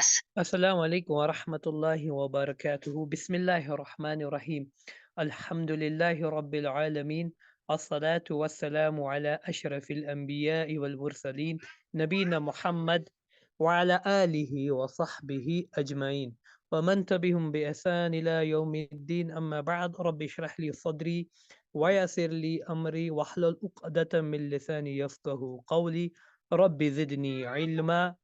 Assalamu alaikum wa rahmatullahi wa barakatuhu. Bismillahir Rahmanir Rahim. Alhamdulillahi Rabbil Alameen. As-salatu was-salamu ala ashrafil anbiya'i wal mursaleen. Nabina Muhammad wa ala alihi wa sahbihi ajma'in. ومن تبهم بإحسان إلى يوم الدين أما بعد رب اشرح لي صدري ويسر لي أمري واحلل عقدة من لساني يفقه قولي رب زدني علما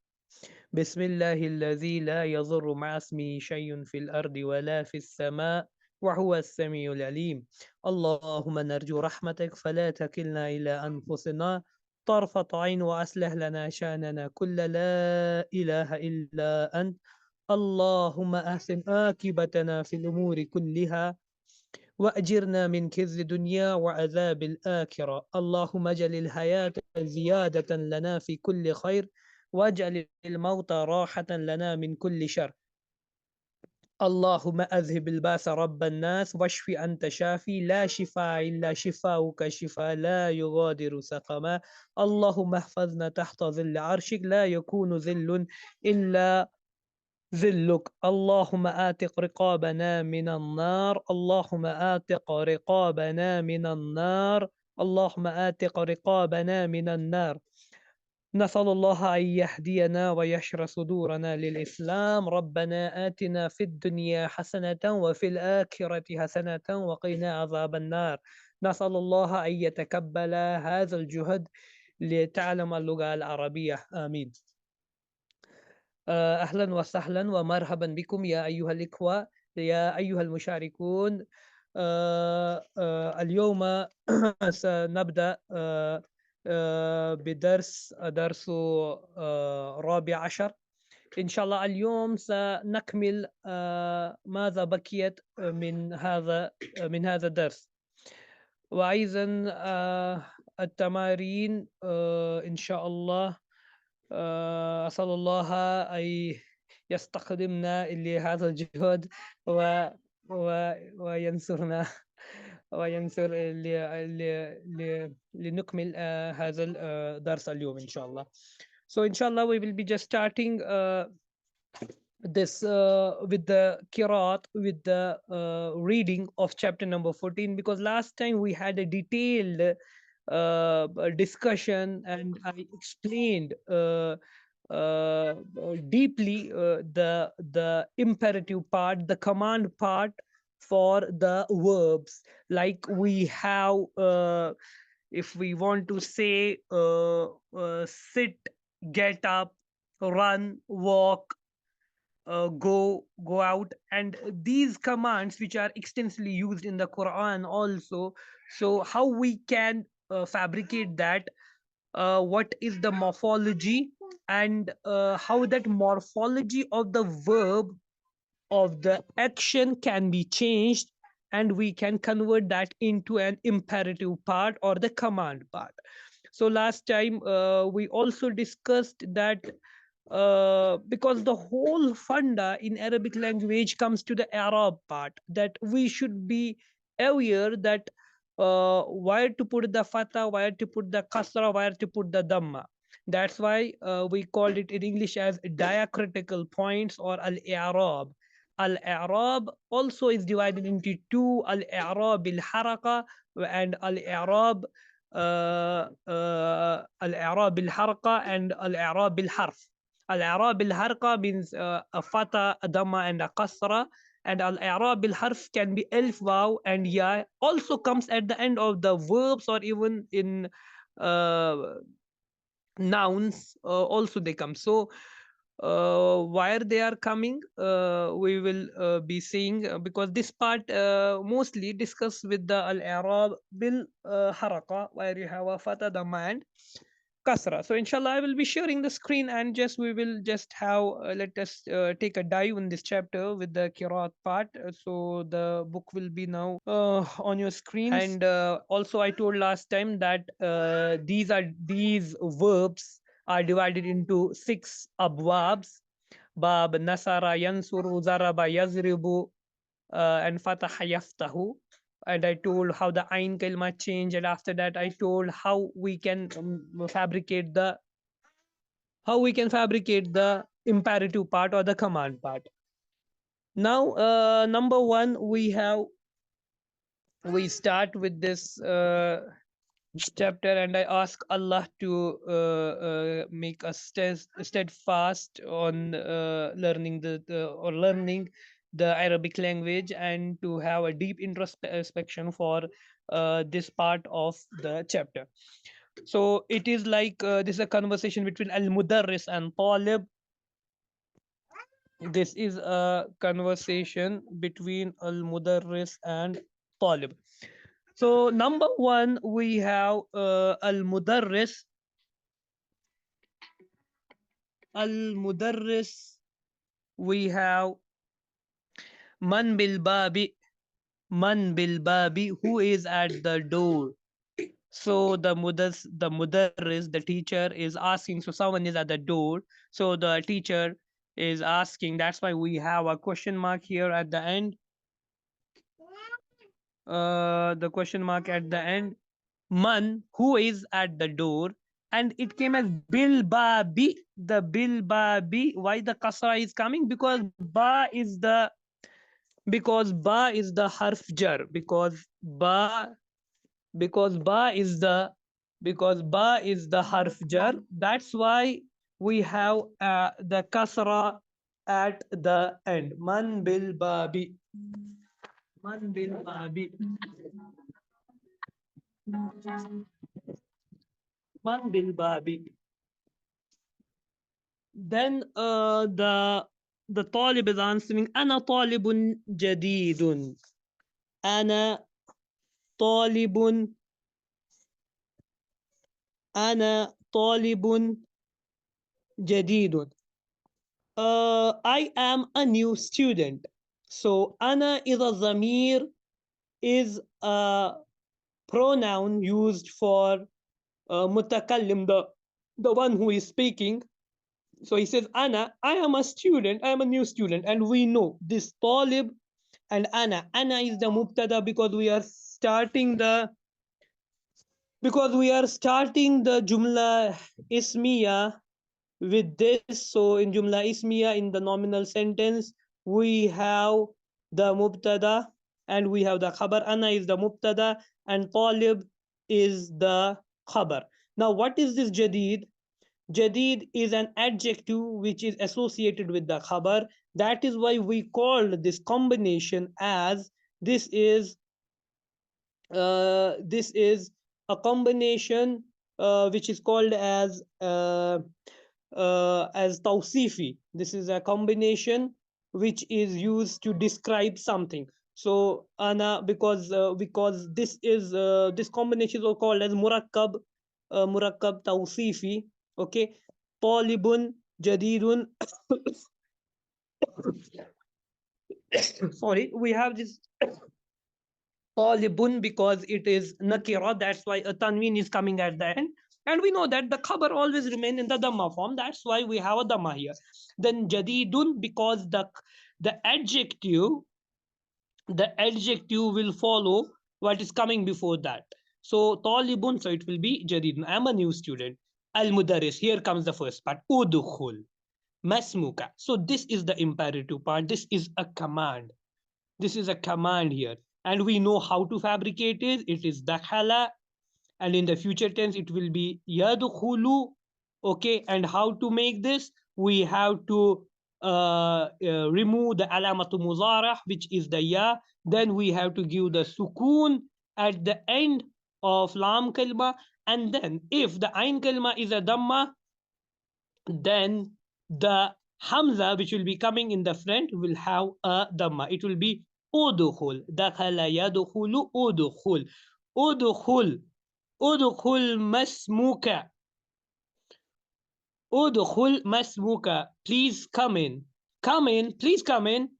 بسم الله الذي لا يضر مع اسمه شيء في الأرض ولا في السماء وهو السميع العليم اللهم نرجو رحمتك فلا تكلنا إلى أنفسنا طرفة عين وأصلح لنا شأننا كل لا إله إلا أنت اللهم أحسن عاقبتنا في الأمور كلها وأجرنا من كذب الدنيا وعذاب الآخرة اللهم اجعل الحياة زيادة لنا في كل خير واجعل الموت راحة لنا من كل شر اللهم أذهب الباس رب الناس واشف أنت شافي لا شفاء إلا شفاؤك شفاء لا يغادر سقما اللهم احفظنا تحت ظل عرشك لا يكون ذل إلا ذلك اللهم آتق رقابنا من النار اللهم آتق رقابنا من النار اللهم آتق رقابنا من النار نسأل الله أن يهدينا ويشرح صدورنا للإسلام ربنا آتنا في الدنيا حسنة وفي الآخرة حسنة وقنا عذاب النار نسأل الله أن يتقبل هذا الجهد لتعلم اللغة العربية آمين أهلا وسهلا ومرحبا بكم يا أيها الإخوة يا أيها المشاركون اليوم سنبدأ درس رابع عشر إن شاء الله اليوم سنكمل ماذا بقيت من هذا الدرس وأيضا التمارين إن شاء الله أسأل الله أن يستخدمنا لهذا الجهد وينصرنا وينصر لنكمل هذا الدرس اليوم إن شاء الله. So inshallah we will be just starting this with the Kirat, with the reading of chapter number 14, because last time we had a detailed discussion and I explained deeply the imperative part, the command part for the verbs. Like we have, if we want to say sit, get up, run, walk, go out, and these commands which are extensively used in the Quran also. So how we can fabricate that, what is the morphology, and how that morphology of the verb of the action can be changed, and we can convert that into an imperative part or the command part. So last time we also discussed that because the whole funda in Arabic language comes to the Arab part, that we should be aware that where to put the fatha, where to put the kasra, where to put the dhamma. That's why we called it in English as diacritical points or al-i'rab. Al-i'rab also is divided into two: al-i'rab al-haraka and al-i'rab al-i'rab al-haraka and al-i'rab al-harf. Al-i'rab al-harqa means a fatha, a dhamma, and a kasra. And al-i'rab al-harf can be alif, waw, and ya. Also comes at the end of the verbs or even in uh, nouns. Also they come. So where they are coming, we will be seeing, because this part mostly discussed with the al-i'rab bil haraka, where you have a fatha, dhamma, and kasra. So inshallah I will be sharing the screen, and just we will just have let us take a dive in this chapter with the kirat part. So the book will be now on your screen. And also I told last time that these verbs are divided into 6 abwabs: bab, nasara, yansuru, zaraba, yazribu, and fataha, yaftahu. And I told how the ain kalma change, and after that I told how we can fabricate the how we can fabricate the imperative part or the command part. Now, number one, we start with this chapter, and I ask Allah to make us steadfast on learning the Arabic language, and to have a deep introspection for this part of the chapter. So it is like this is a conversation between Al Mudarris and Talib. This is a conversation between Al Mudarris and Talib. So number one, we have Al Mudarris. Al Mudarris. We have Man bil Babi. Man bil Babi, who is at the door. So the mudarris, the teacher, is asking. So someone is at the door. So the teacher is asking. That's why we have a question mark here at the end. The question mark at the end. Man, who is at the door, and it came as bil babi. The bil babi. Why the kasra is coming? Because ba is the harf jar. Because ba is the harf jar. That's why we have the kasra at the end. Man bil babi. Man bil babi. Man bil babi. Then the talib is answering, ana talibun jadidun. Ana talibun. Ana talibun jadidun. I am a new student. So ana is a zamir, is a pronoun used for mutakallim, the one who is speaking. So he says, Ana, I am a student, I am a new student. And we know this Talib and Ana. Ana is the mubtada because we are starting the Jumla Ismiya with this. So in Jumla Ismiya, in the nominal sentence, we have the mubtada and we have the khabar. Ana is the mubtada and Talib is the khabar. Now, what is this Jadid? Jadid is an adjective which is associated with the khabar. That is why we called this combination as this is a combination which is called as tawsifi. This is a combination which is used to describe something. So ana, because this combination is called as murakkab tawsifi. Okay, talibun jadidun. Sorry, we have this talibun because it is nakira. That's why a tanween is coming at the end. And we know that the khabar always remain in the dhamma form. That's why we have a dhamma here. Then jadidun, because the adjective will follow what is coming before that. So talibun, so it will be jadidun. I'm a new student. Al mudaris. Here comes the first part. Udkhul masmuka. So this is the imperative part. This is a command. This is a command here. And we know how to fabricate it. It is dakhala, and in the future tense it will be yadkhulu. Okay, and how to make this? We have to remove the alamatu muzarah, which is the ya. Then we have to give the sukun at the end of lam kalma. And then if the ain kalma is a dhamma, then the hamza which will be coming in the front will have a dhamma. It will be udkhul. Dakhala yadkhulu udkhul. Udkhul. Udkhul masmuka. Udkhul masmuka. Please come in. Come in. Please come in.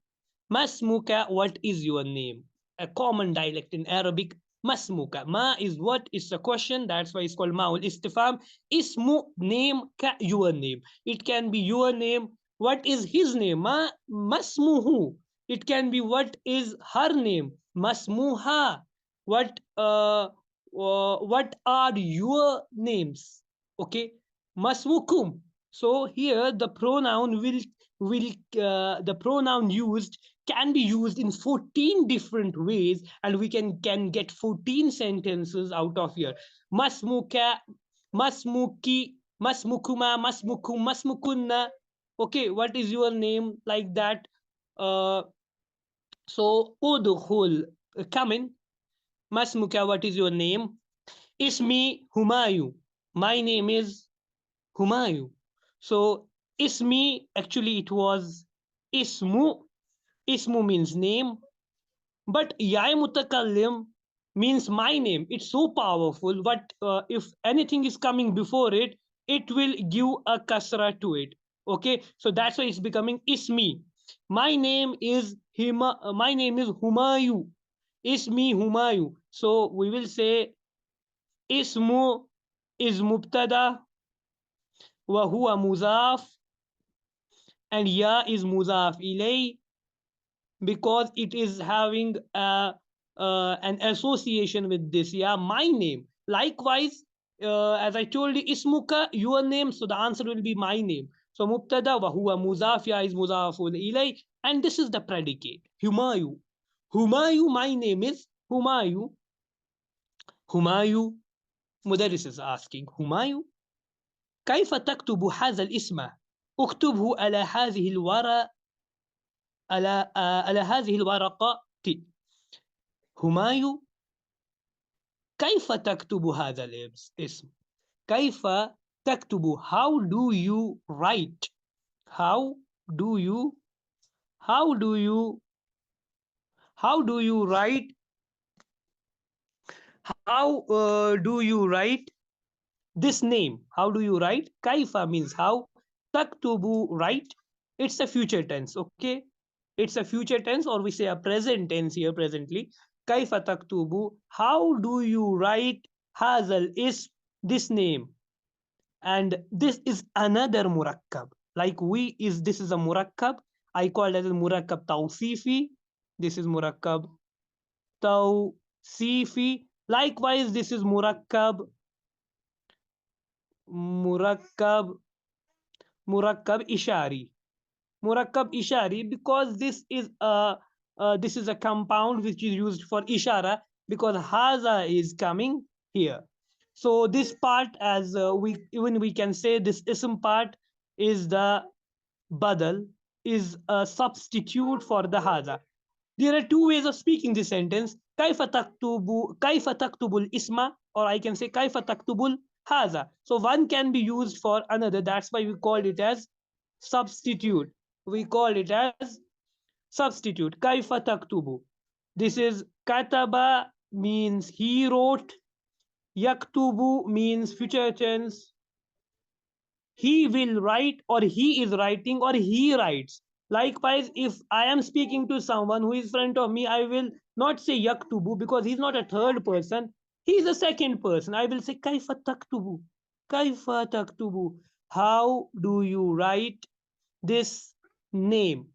Masmuka, what is your name? A common dialect in Arabic. Masmuka. Ma is what is a question. That's why it's called ma'ul istifam. Ismu, name, ka, your name. It can be your name. What is his name? Ma masmuhu. It can be what is her name. Masmuha. What are your names? Okay. Masmukum. So here the pronoun will the pronoun used can be used in 14 different ways, and we can get 14 sentences out of here. Masmuka, masmuki, masmukuma, masmukum, masmukunna. Okay, what is your name? Like that. Uh, so udkhul, come in. Masmuka, what is your name? Ismi Humayu. My name is Humayu. So Ismi, actually it was Ismu. Ismu means name, but Yai Mutakallim means my name. It's so powerful. But if anything is coming before it, it will give a kasra to it. Okay, so that's why it's becoming Ismi. My name is My name is Humayu. Ismi Humayu. So we will say Ismu is Mubtada wa huwa muzaf, and ya is muzaf ilay, because it is having an association with this. Yeah, my name. Likewise, as I told you, ismuka, your name, so the answer will be my name. So mubtada wa huwa muzaf, ya is muzafun ilay, and this is the predicate. Humayu. Humayu, my name is Humayu. Humayu. Mudaris is asking, Humayu, كيف تكتب هذا الاسم؟ اكتبه على هذه الورقة، على هذه الورقة. همايو، كيف تكتب هذا الاسم؟ كيف تكتب؟ How do you write? How do you how do you how do you write? How do you write this name? How do you write? Kaifa means how. Taktubu, write. It's a future tense. Okay, it's a future tense, or we say a present tense here presently. Kaifa taktubu, how do you write hazal is this name? And this is another murakkab. Like this is a murakkab. I call it as murakkab tawsifi. This is murakkab tawsifi. Likewise, this is murakkab ishari. Murakkab ishari, because this is a compound which is used for ishara, because haza is coming here. So this part, as we can say, this ism part is the badal, is a substitute for the haza. There are two ways of speaking this sentence. Kaifa taktubul isma, or I can say kaifa taktubul haza. So one can be used for another. That's why we call it as substitute. We call it as substitute. Kaifa taktubu. This is kataba, means he wrote. Yaktubu means future tense. He will write, or he is writing, or he writes. Likewise, if I am speaking to someone who is in front of me, I will not say yaktubu, because he's not a third person. He is a second person. I will say kaifa taktubu. Kaifa taktubu. How do you write this name?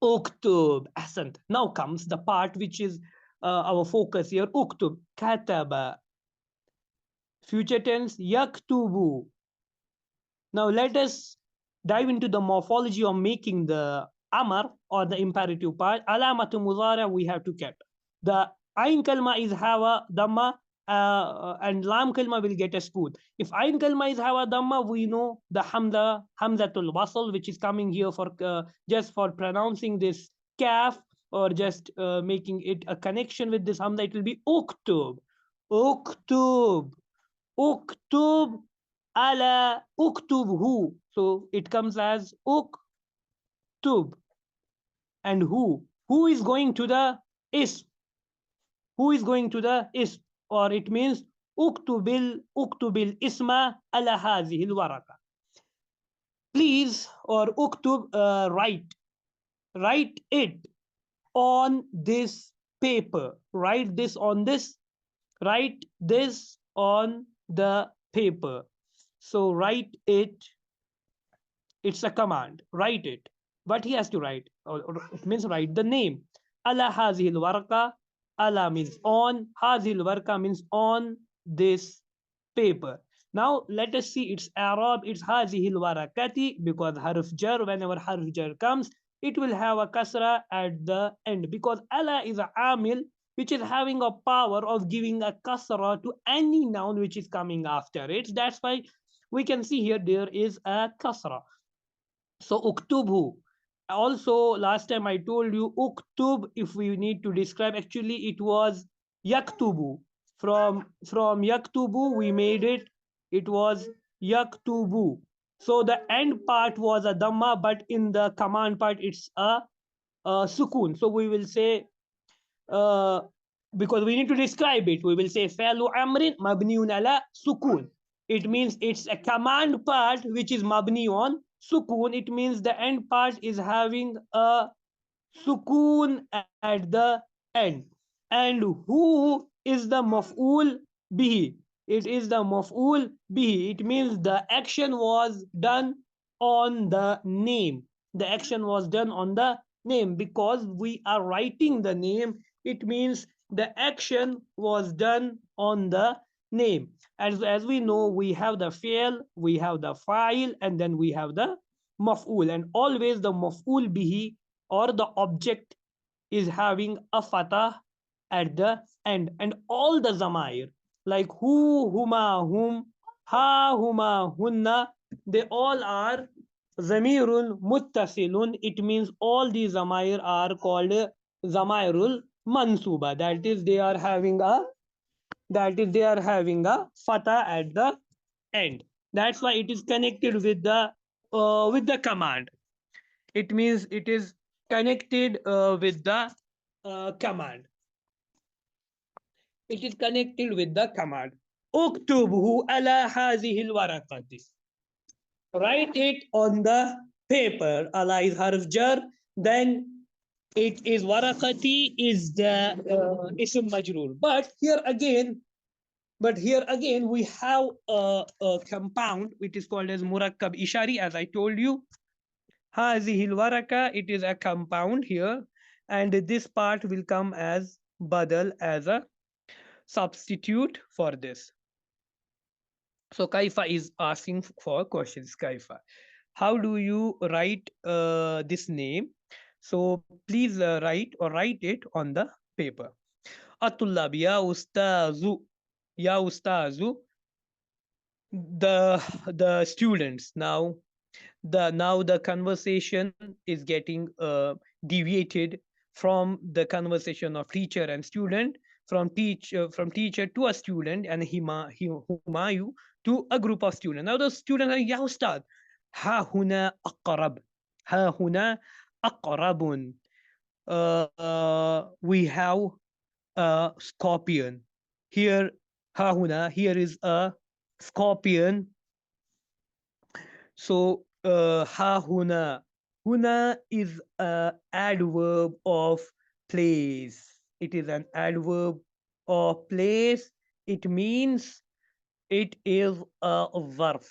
Uktub. Ahsant. Now comes the part which is our focus here. Uktub. Kataba. Future tense. Yaktubu. Now let us dive into the morphology of making the amar, or the imperative part. Alamatu mudara, we have to get. The ain kalma is hawa dhamma, and lam kalma will get a smooth. If ain kalma is hawa dhamma, we know the hamzatul wasl, which is coming here for just for pronouncing this kaf, or just making it a connection with this hamza. It will be uktub. Uktub. Uktub ala uktubhu. So it comes as uktub. And who is going to the ism? Who is going to the ism? Or it means uktubil isma ala hadhihi alwaraka. Please, or uktub, write it on this paper. Write this on the paper. So write it. It's a command. Write it. But he has to write. Or it means write the name. Ala hazil warqa. Ala means on. Hazil warqa means on this paper. Now let us see its Arab. It's هذه الورقة, because harf jar, whenever harf jar comes, it will have a kasra at the end, because ala is a amil which is having a power of giving a kasra to any noun which is coming after it. That's why we can see here there is a kasra. So uktubhu. Also, last time I told you uktub, if we need to describe, actually it was yaktubu. From yaktubu we made it. It was yaktubu. So the end part was a dhamma, but in the command part it's a sukun. So we will say, uh, because we need to describe it, we will say falu amrin mabniun ala sukun. It means it's a command part which is mabni on sukun. It means the end part is having a sukun at the end. And who is the maf'ul bihi? It is the maf'ul bihi. It means the action was done on the name. The action was done on the name, because we are writing the name. It means the action was done on the name. As we know, we have the fi'l, we have the fa'il, and then we have the maf'ul. And always the maf'ul bihi, or the object, is having a fatah at the end. And all the zamair, like hu, huma, hum, ha, huma, hunna, they all are zamirun muttasilun. It means all these zamair are called zamairul mansuba. That is they are having a fatah at the end. That's why it is connected with the command. It means it is connected with the command. It is connected with the command. اكتبه على هذه الورقة. Write it on the paper. Ala is harf jar. Then it is warakati is the ism majrur. But here again we have a compound which is called as murakkab ishari, as I told you. هذه الورقة, it is a compound here, and this part will come as badal, as a substitute for this. So Kaifa is asking for questions. Kaifa, how do you write this name? So please write it on the paper. Atullab ya ustazu, ya ustazu, the students. Now the conversation is getting deviated from the conversation of teacher and student, from teacher to a student, and humayu to a group of students. Now the students are, ya ustad, ha huna aqrab, ha huna aqrabun, we have a scorpion here. Ha huna, here is a scorpion. So ha huna, huna is a adverb of place. It is an adverb of place. It means it is a zarf,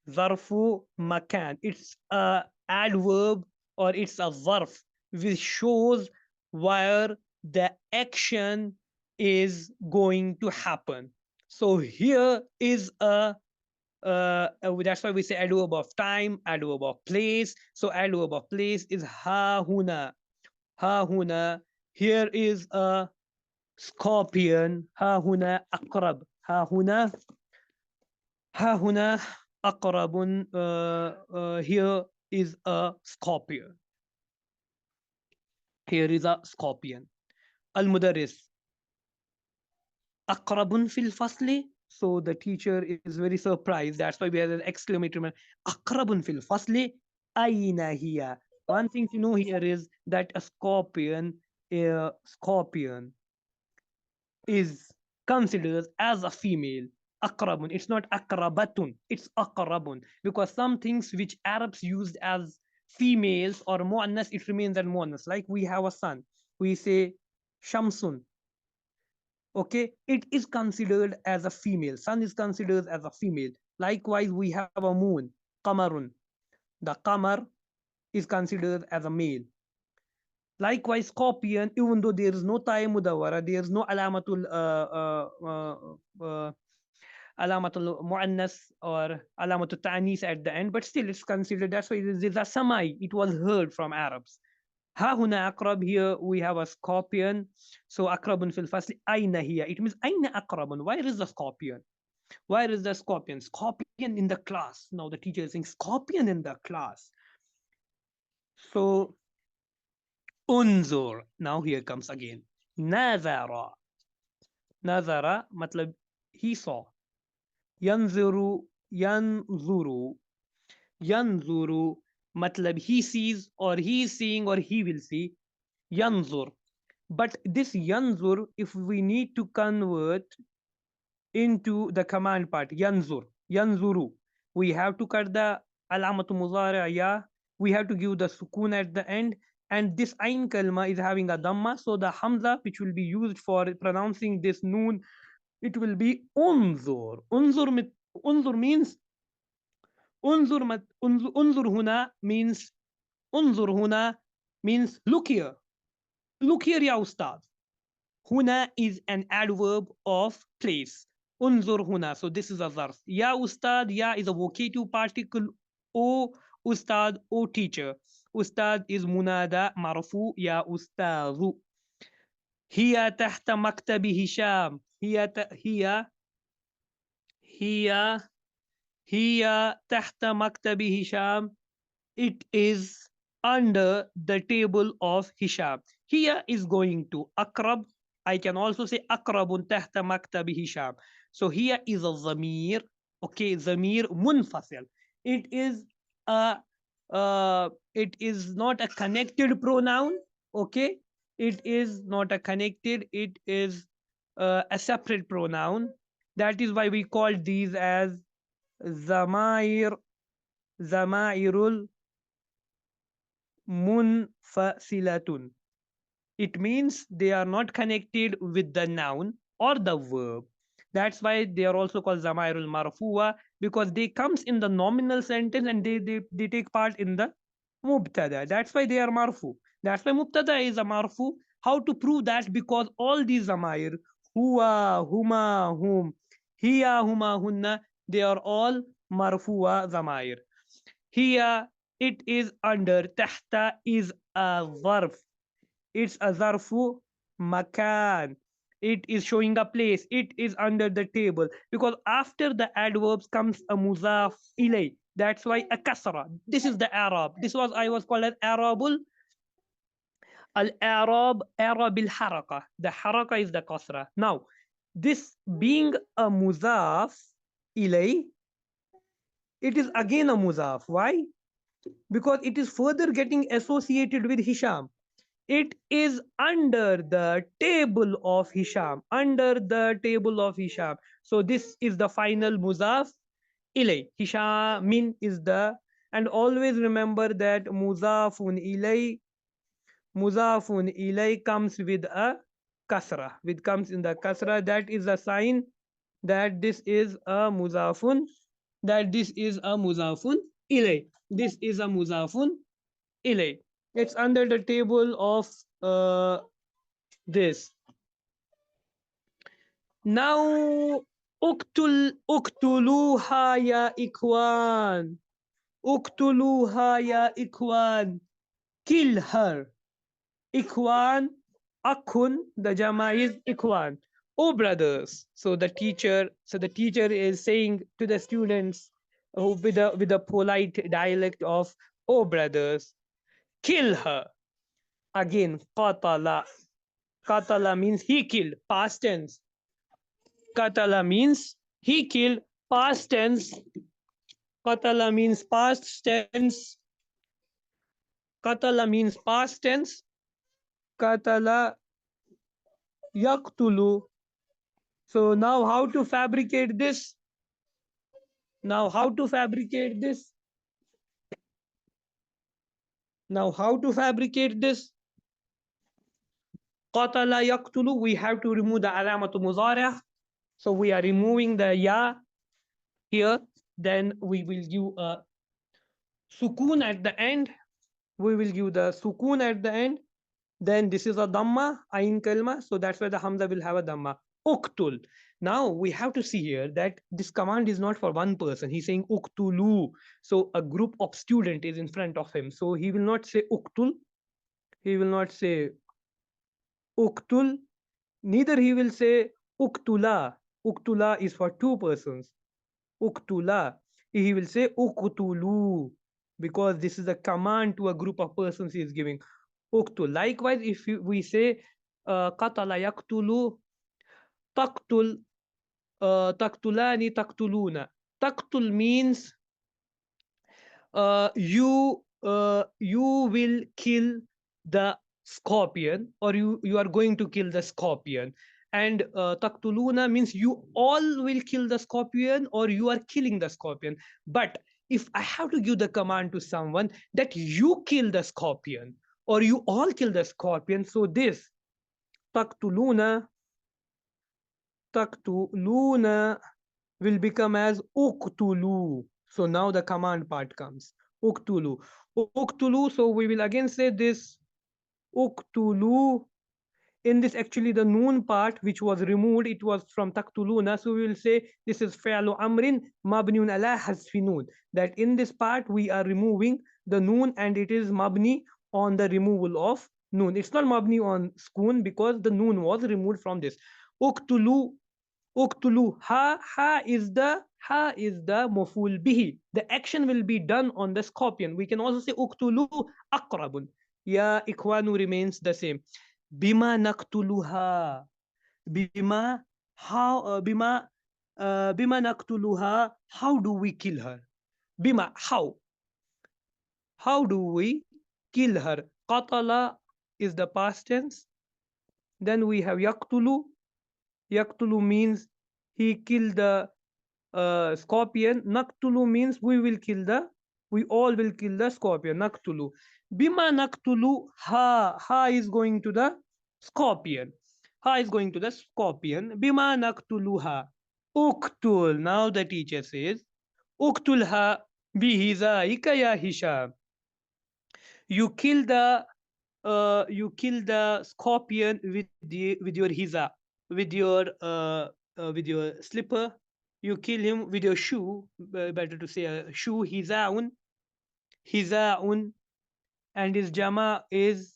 zarfu makan. It's a adverb, or it's a zarf which shows where the action is going to happen. So here is a that's why we say adverb of time, adverb of place. So adverb of place is ha huna. Ha huna. Here is a scorpion. Ha huna aqrab. Ha huna. Ha huna aqrabun. Here is a scorpion. Here is a scorpion. Al mudarris aqrabun fil fasli. So the teacher is very surprised. That's why we have an exclamatory mark. Aqrabun fil fasli aina hiya. One thing to know here is that a scorpion is considered as a female. Aqrabun. It's not akrabatun. It's aqrabun. Because some things which Arabs used as females or muannas, it remains as muannas. Like we have a sun. We say shamsun. Okay, it is considered as a female. Sun is considered as a female. Likewise, we have a moon, qamarun. The qamar is considered as a male. Likewise, scorpion, even though there is no ta'i mudawara, there is no alamatul alamatul muannas or alamatul ta'anis at the end, but still it's considered. That's why it is a samai. It was heard from Arabs. Ha huna akrab, here we have a scorpion. So akrabun fil fasli aina here. It means aina akrabun. Where is the scorpion? Where is the scorpion? Scorpion in the class. Now the teacher is saying scorpion in the class. So unzur. Now here comes again. Nazara. Nazara matlab he saw. Yanzuru. Yanzuru. Yanzuru matlab he sees or he is seeing or he will see. Yanzur. But this yanzur, if we need to convert into the command part, yanzur, yanzuru, we have to cut the alamatu muzari ya, we have to give the sukun at the end, and this ain kalma is having a dhamma, so the hamza which will be used for pronouncing this noon, it will be unzur. Unzur means unzur huna means unzur huna means look here. Look here, ya ustad. Huna is an adverb of place. Unzur huna. So this is a zarf. Ya ustad, ya is a vocative particle. O ustad, o teacher. Ustad is munada marfu, ya ustazu. Hiya tahta maktabi Hisham. Hiya tahta maktabi Hisham. It is under the table of Hisham. Here is going to Akrab. I can also say Akrabun tahta maktabi Hisham. So here is a Zamir. Okay, Zamir munfasil. It is it is not a connected pronoun. Okay, it is not a connected. It is a separate pronoun. That is why we call these as Zamair, Zamairul munfasilatun. It means they are not connected with the noun or the verb. That's why they are also called zamairul marfuwa, because they comes in the nominal sentence and they take part in the mubtada. That's why they are marfu. That's why mubtada is a marfu. How to prove that? Because all these zamair, huwa, huma, hum, hiya, huma, hunna, they are all marfuwa zamair. Here it is under tahta is a zarf. It's a zarfu makan. It is showing a place. It is under the table. Because after the adverbs comes a muzaf ilay. That's why a kasra. This is the Arab. This was I was called as Arabul al-Arab, Arab al-Haraka. The Haraka is the kasra. Now, this being a muzaf ilay, it is again a muzaf. Why? Because it is further getting associated with Hisham. It is under the table of Hisham. Under the table of Hisham. So this is the final muzaf ilay. Hishamin is the, and always remember that muzafun ilay comes with a kasra. It comes in the kasra. That is a sign that this is a muzafun. That this is a muzafun ilay. This is a muzafun ilay. It's under the table of this. Now, uktuluha ya ikwan. Uktuluha ya ikwan. Kill her. Ikwan, akun, the jama is ikwan. Oh brothers. So the teacher is saying to the students with a polite dialect of, oh brothers, kill her. Again, qatala. Qatala means he killed, past tense. Qatala means he killed, past tense. Qatala means past tense. Qatala means past tense. Qatala yaqtulu. So now how to fabricate this? Now how to fabricate this? Now how to fabricate this? Qatala yaqtulu, we have to remove the alamatu muzari'. So we are removing the ya here. Then we will give a sukun at the end. We will give the sukun at the end. Then this is a dhamma, ain kalma. So that's why the hamza will have a dhamma. Uktul. Now we have to see here that this command is not for one person. He's saying uktulu. So a group of student is in front of him. So he will not say uktul. He will not say uktul. Neither he will say uktula. Uktula is for two persons. Uktula. He will say uktulu because this is a command to a group of persons he is giving. Uktul. Likewise, if we say qatala yaktulu, taqtul, taqtulani, taqtuluna. Taqtul means you will kill the scorpion, or you are going to kill the scorpion. And taktuluna means you all will kill the scorpion, or you are killing the scorpion. But if I have to give the command to someone that you kill the scorpion or you all kill the scorpion, so this taktuluna, taktuluna will become as uktulu. So now the command part comes. Uktulu. Uktulu. So we will again say this uktulu. In this, actually, the noon part which was removed, it was from taktuluna. So we will say this is fi'lu amrin mabniun ala hasfi noon. That in this part we are removing the noon and it is mabni on the removal of noon. It's not mabni on skoon because the noon was removed from this. Uktulu. Uktulu. Ha is the maful bihi. The action will be done on the scorpion. We can also say uktulu akrabun. Ya ikhwanu remains the same. Bima naktuluha. Bima, how, bima naktuluha. How do we kill her? Bima, how? How do we kill her? Qatala is the past tense. Then we have yaktulu. Yaktulu means he killed the scorpion. Naktulu means we all will kill the scorpion. Naktulu. Bima naktulu ha. Ha is going to the scorpion. Ha is going to the scorpion. Bima naktuluha. Uktul. Now the teacher says, Uktulha bihizaika ya Hisham. You kill the scorpion with your hiza, with your slipper. You kill him with your shoe. Better to say a shoe. Hizaun, hizaun, and his jama is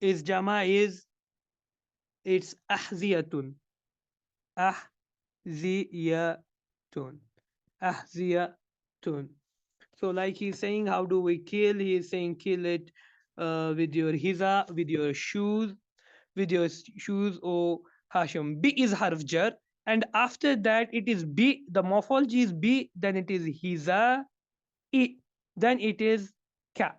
it's ahziyatun, ahziyatun, ahziyatun. So like he's saying, how do we kill? He is saying kill it with your hiza, with your shoes, or Hashim. B is harf jar, and after that it is B. The morphology is B. Then it is hiza, I. Then it is ka.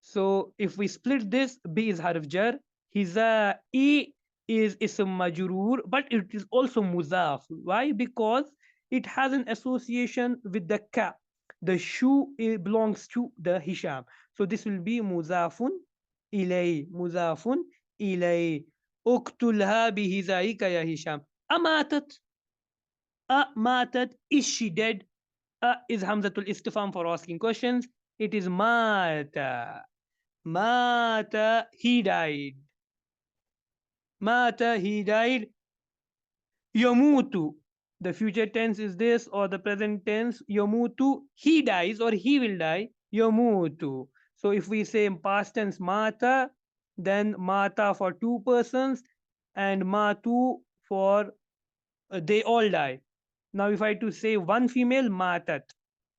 So if we split this, B is harf jar, hiza, I is ism majrur, but it is also muzaf. Why? Because it has an association with the ka. The shoe belongs to the Hisham. So this will be muzafun ilay. Muzafun ilay. Uktulha bihizaika ya Hisham. Amatat. Amatat. Is she dead? Is Hamzatul Istifham for asking questions. It is mata. Mata. He died. Mata. He died. Yamutu. The future tense is this, or the present tense. Yamutu. He dies or he will die. Yamutu. So if we say in past tense mata, then mata for two persons and matu for they all die. Now if I to say one female, matat.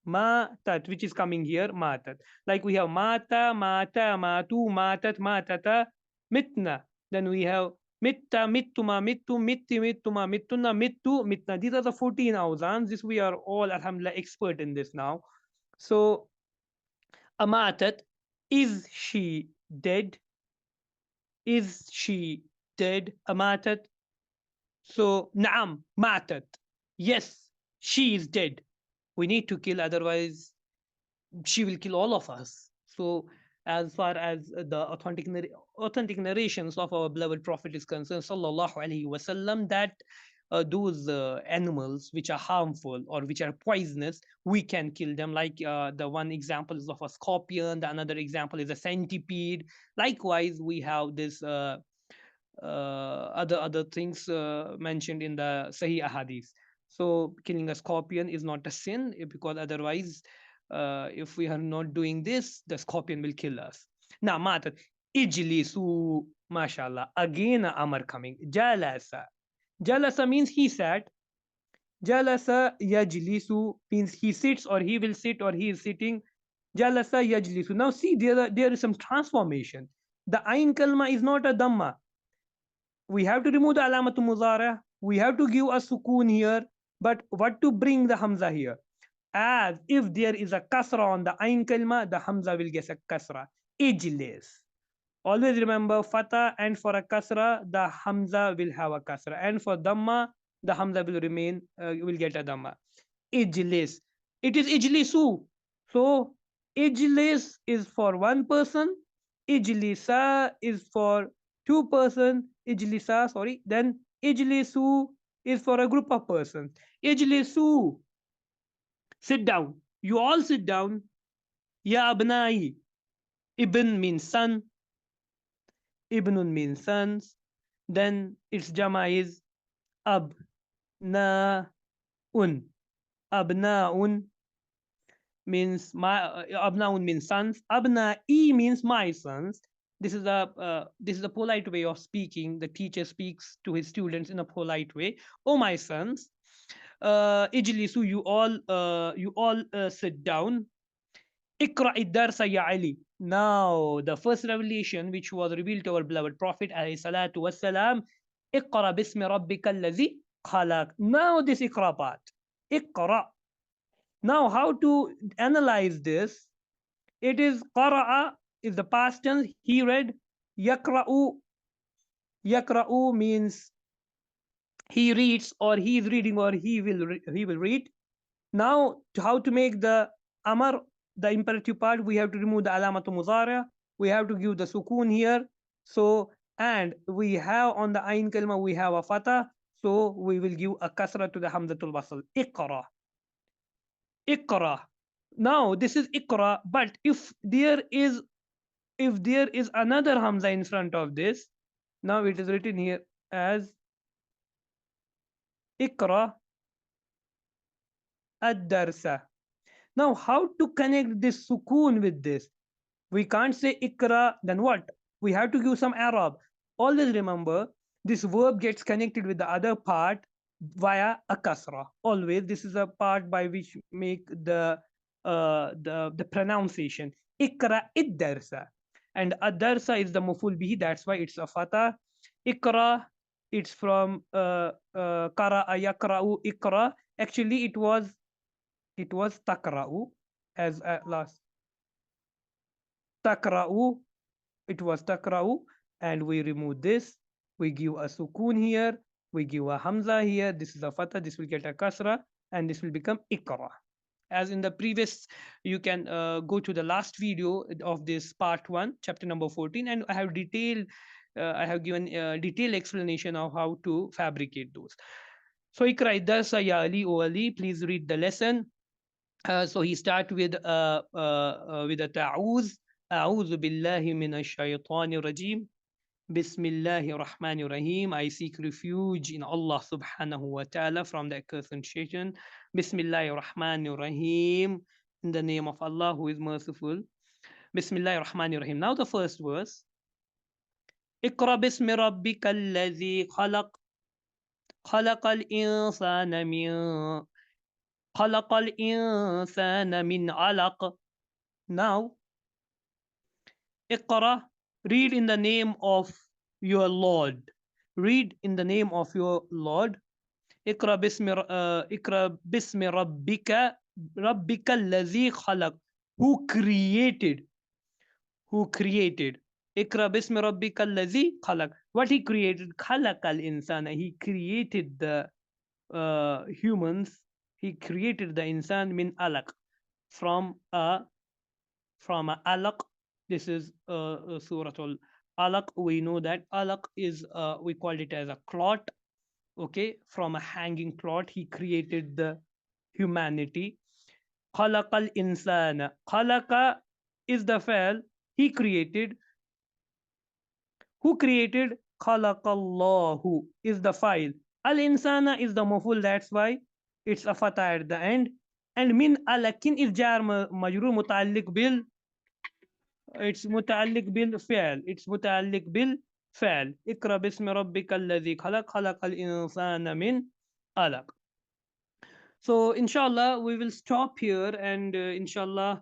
Matat, which is coming here, matat. Like we have mata, mata, matu, matat, matata, mitna. Then we have mitta, mittuma, mittu, mitti, mittuma, mittuna, mittu, mitna. These are the 14 awzans. This we are all, alhamdulillah, expert in this now. So, amatat, is she dead? Is she dead? Amatat. So, naam, matat. Yes, she is dead. We need to kill, otherwise she will kill all of us. So as far as the authentic narrations of our beloved prophet is concerned, sallallahu alaihi wasallam, that those animals which are harmful or which are poisonous, we can kill them. Like the one example is of a scorpion, the another example is a centipede. Likewise, we have this other things mentioned in the Sahih Ahadith. So killing a scorpion is not a sin because otherwise, if we are not doing this, the scorpion will kill us. Now, matter ijlisu, mashallah. Again, a amar coming. Jalasa. Jalasa means he sat. Jalasa yajlisu means he sits or he will sit or he is sitting. Jalasa yajlisu. Now see, there is some transformation. The ain kalma is not a dhamma. We have to remove the alamatu muzara. We have to give a sukoon here. But what to bring the hamza here? As if there is a kasra on the ain kalma, the hamza will get a kasra. Ijlis. Always remember fatha, and for a kasra, the hamza will have a kasra. And for dhamma, the hamza will remain, will get a dhamma. Ijlis. It is ijlisu. So ijlis is for one person. Ijlisa is for two-person. Ijlisa, sorry. Then ijlisu is for a group of persons. Ijlisu. Sit down. You all sit down. Ya abnai. Ibn means son. Ibnun means sons. Then its jama is abnaun. Abnaun means my abnaun means sons. Abnai means my sons. This is a polite way of speaking. The teacher speaks to his students in a polite way. Oh my sons, ijlisu, you all sit down. Ikra iddarsa ya Ali. Now, the first revelation which was revealed to our beloved Prophet alayhi salatu wassalam, Iqra bismi rabbika allazi khalaq. Now, this Iqra part. Iqra. Now, how to analyze this? It is qara'a is the past tense. He read. Yakra'u. Yakra'u means he reads or he is reading or he will read. Now, how to make the amar, the imperative part, we have to remove the alamatu muzara. We have to give the sukoon here. So, and we have on the ain kalma, we have a fatha. So, we will give a kasra to the hamzatul wasl. Iqra. Iqra. Now, this is Iqra, but if there is another hamza in front of this, now it is written here as Iqra ad-darsa. Now, how to connect this sukoon with this? We can't say ikra, then what? We have to give some Arab. Always remember, this verb gets connected with the other part via a kasra. Always, this is a part by which make the pronunciation. Ikra id-darsa. And ad-darsa is the maful bihi, that's why it's a fatah. Ikra, it's from qara'a yakra'u ikra. Actually, it was takra'u as last. Takra'u, it was takra'u, and we remove this. We give a sukoon here. We give a hamza here. This is a fatha. This will get a kasra, and this will become ikra. As in the previous, you can go to the last video of this part 1, chapter number 14, and I have given a detailed explanation of how to fabricate those. So ikra darsa ya Ali, O Ali, please read the lesson. So he start with a ta'uz. أعوذ بالله من الشيطان الرجيم. بسم الله الرحمن الرحيم. I seek refuge in Allah subhanahu wa ta'ala from the accursed shaitan. Bismillah ar-Rahman ar-Rahim. In the name of Allah who is merciful. Bismillah ar-Rahman ar-Rahim. Now the first verse. اقرأ باسم ربك الذي خلق. خلق الإنسان من خلق الإنسان من علق. Now, Iqra, read in the name of your Lord. Read in the name of your Lord. Iqra bismi rabbika allazi khalaq. Who created? Iqra bismi rabbika allazi khalaq. What he created? Khalaq al insana. He created the humans. He created the insan min alaq, from a alaq. This is Surah Al-Alaq. We know that alaq is, we called it as a clot. Okay, from a hanging clot, he created the humanity. Khalaqal insana. Khalaqa is the fa'al. He created. Who created? Khalaqallahu is the file. Al insana is the maful, that's why it's a fata at the end. And min alakin is jar majrur mutaalliq bil, it's mutaalliq bil fi'l. It's mutaalliq bil fi'l. Ikra bismi rabbika alladhi khalaq khalaqal insana min alaq. So inshallah we will stop here, and inshallah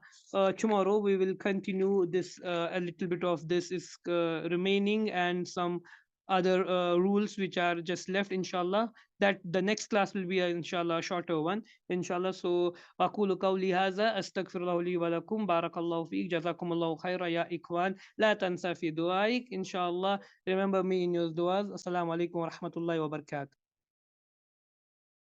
tomorrow we will continue this. A little bit of this is remaining, and some other rules which are just left, inshallah. That the next class will be inshallah shorter one, inshallah. So aqulu qawli hadha astaghfirullah li wa lakum, barakallahu feek, jazakumullahu khaira ya ikwan, la tansa fi duaik, inshallah. Remember me in your duas. Assalamu alaikum wa rahmatullahi wa barakatuh.